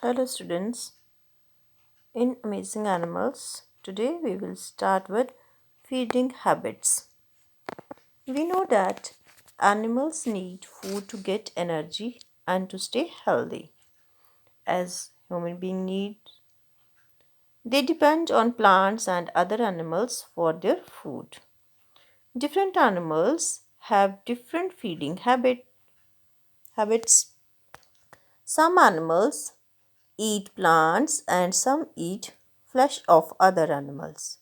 Hello, students. In Amazing Animals, today we will start with feeding habits. We know that animals need food to get energy and to stay healthy. As human beings need, they depend on plants and other animals for their food. Different animals have different feeding habits. Some animals eat plants and some eat flesh of other animals.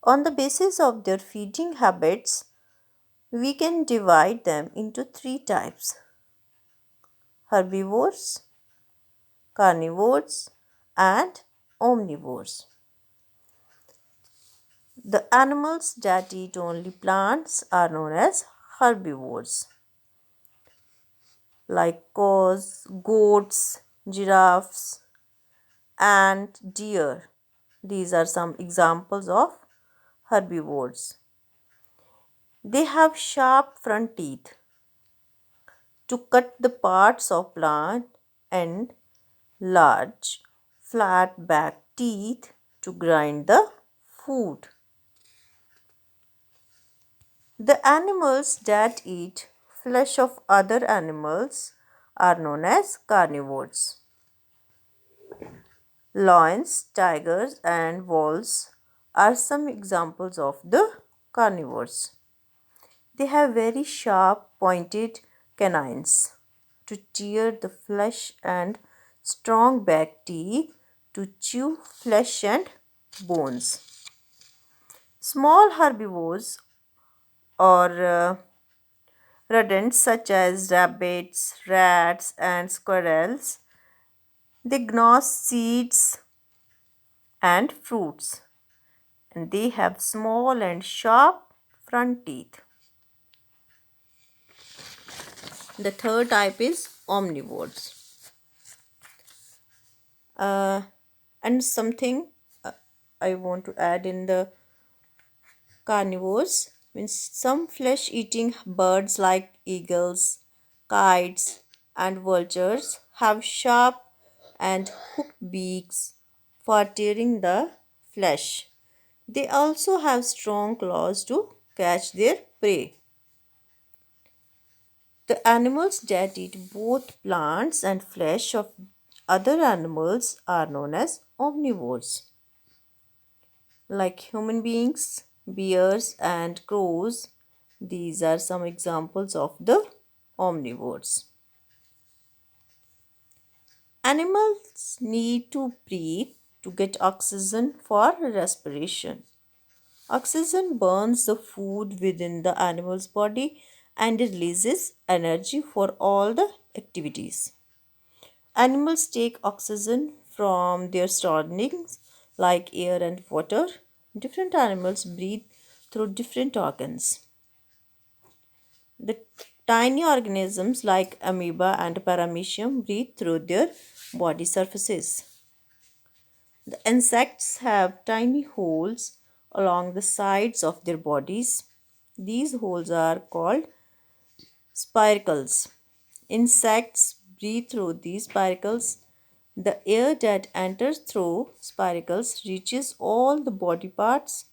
On the basis of their feeding habits, we can divide them into three types: herbivores, carnivores, and omnivores. The animals that eat only plants are known as herbivores, like cows, goats, giraffes, and deer. These are some examples of herbivores. They have sharp front teeth to cut the parts of plant and large flat back teeth to grind the food. The animals that eat flesh of other animals are known as carnivores. Lions, tigers, and wolves are some examples of the carnivores. They have very sharp, pointed canines to tear the flesh and strong back teeth to chew flesh and bones. Small herbivores or rodents such as rabbits, rats, and squirrels, they gnaw seeds and fruits, and they have small and sharp front teeth. The third type is omnivores. Uh, and something uh, I want to add in the carnivores means some flesh eating birds like eagles, kites, and vultures have sharp and hooked beaks for tearing the flesh. They also have strong claws to catch their prey. The animals that eat both plants and flesh of other animals are known as omnivores. Like human beings, bears, and crows, these are some examples of the omnivores. Animals need to breathe to get oxygen for respiration. Oxygen burns the food within the animal's body and releases energy for all the activities. Animals take oxygen from their surroundings like air and water. Different animals breathe through different organs. The tiny organisms like amoeba and paramecium breathe through their body surfaces. The insects have tiny holes along the sides of their bodies. These holes are called spiracles. Insects breathe through these spiracles. The air that enters through spiracles reaches all the body parts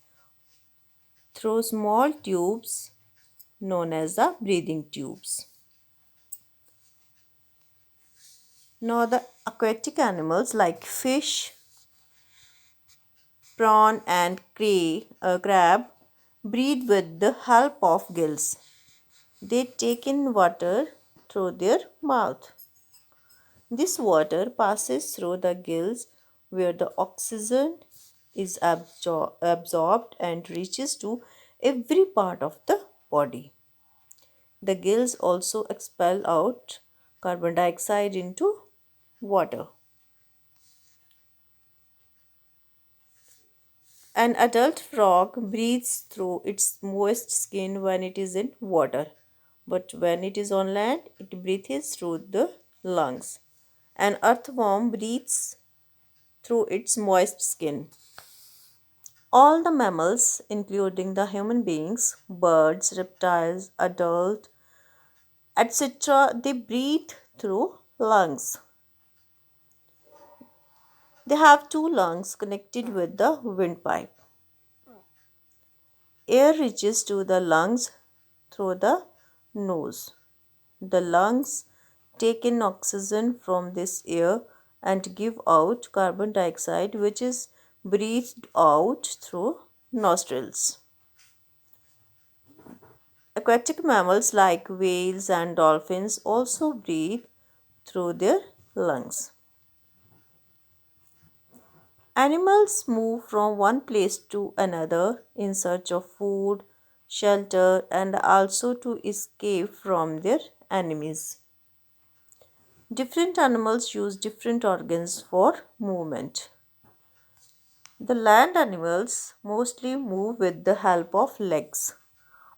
through small tubes known as the breathing tubes. Now, the aquatic animals like fish, prawn, and crab breathe with the help of gills. They take in water through their mouth. This water passes through the gills where the oxygen is absorbed and reaches to every part of the body. The gills also expel out carbon dioxide into water. An adult frog breathes through its moist skin when it is in water, but when it is on land, it breathes through the lungs. An earthworm breathes through its moist skin. All the mammals, including the human beings, birds, reptiles, adult, etc., they breathe through lungs. They have two lungs connected with the windpipe. Air reaches to the lungs through the nose. The lungs take in oxygen from this air and give out carbon dioxide, which is breathed out through nostrils. Aquatic mammals like whales and dolphins also breathe through their lungs. Animals move from one place to another in search of food, shelter, and also to escape from their enemies. Different animals use different organs for movement. The land animals mostly move with the help of legs.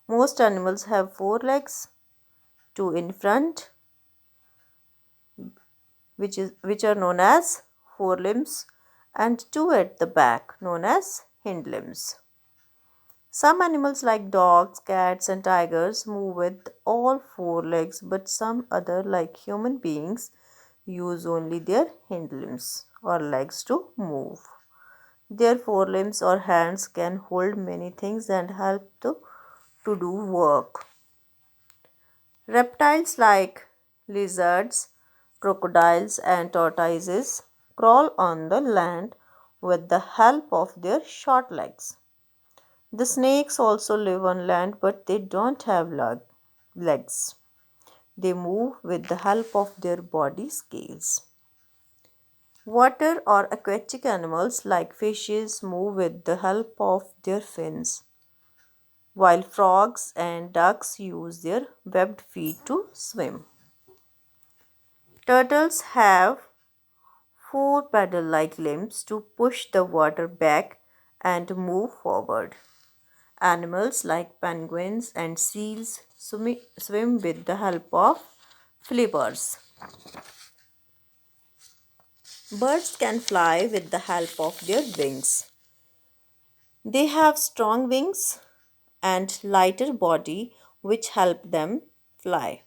Most animals have four legs, two in front, which are known as forelimbs, and two at the back, known as hindlimbs. Some animals like dogs, cats, and tigers move with all four legs, but some other, like human beings, use only their hindlimbs or legs to move. Their forelimbs or hands can hold many things and help to do work. Reptiles like lizards, crocodiles, and tortoises crawl on the land with the help of their short legs. The snakes also live on land but they don't have legs. They move with the help of their body scales. Water or aquatic animals like fishes move with the help of their fins, while frogs and ducks use their webbed feet to swim. Turtles have four paddle like limbs to push the water back and move forward. Animals like penguins and seals swim with the help of flippers. Birds can fly with the help of their wings. They have strong wings and lighter body which help them fly.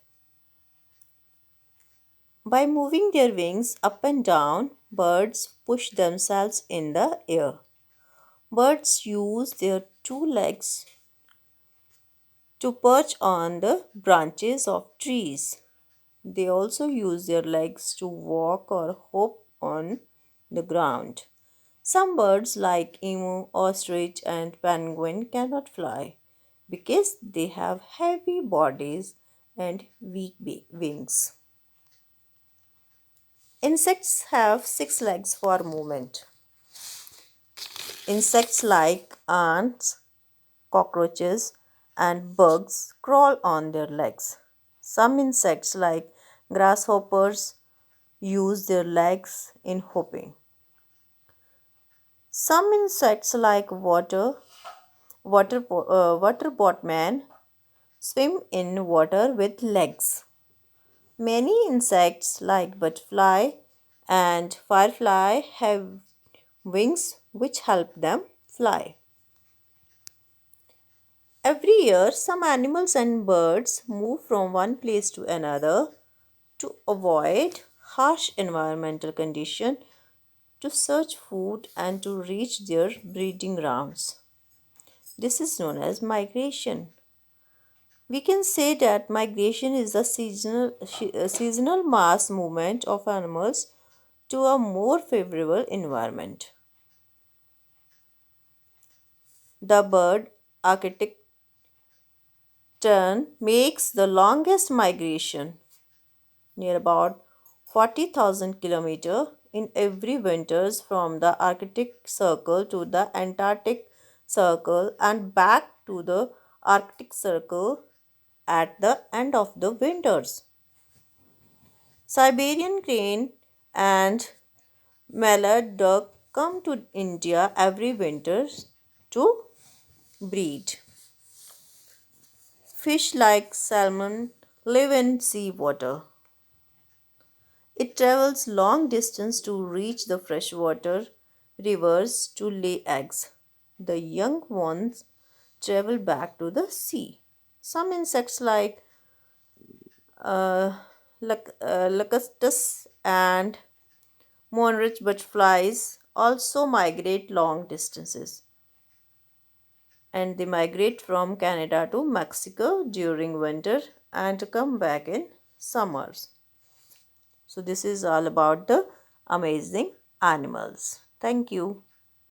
By moving their wings up and down, birds push themselves in the air. Birds use their two legs to perch on the branches of trees. They also use their legs to walk or hop on the ground. Some birds like emu, ostrich, and penguin cannot fly because they have heavy bodies and weak wings. Insects have six legs for movement. Insects like ants, cockroaches, and bugs crawl on their legs. Some insects like grasshoppers use their legs in hopping. Some insects like water boatmen swim in water with legs. Many insects like butterfly and firefly have wings which help them fly. Every year, some animals and birds move from one place to another to avoid harsh environmental conditions, to search food, and to reach their breeding grounds. This is known as migration. We can say that migration is a seasonal mass movement of animals to a more favorable environment. The bird Arctic tern makes the longest migration, near about 40,000 kilometers in every winters, from the Arctic Circle to the Antarctic Circle and back to the Arctic Circle at the end of the winters. Siberian crane and mallard duck come to India every winter to breed. Fish like salmon live in seawater. It travels long distance to reach the freshwater rivers to lay eggs. The young ones travel back to the sea. Some insects like uh, locusts and Monarch butterflies also migrate long distances, and they migrate from Canada to Mexico during winter and come back in summers. So, this is all about the amazing animals. Thank you.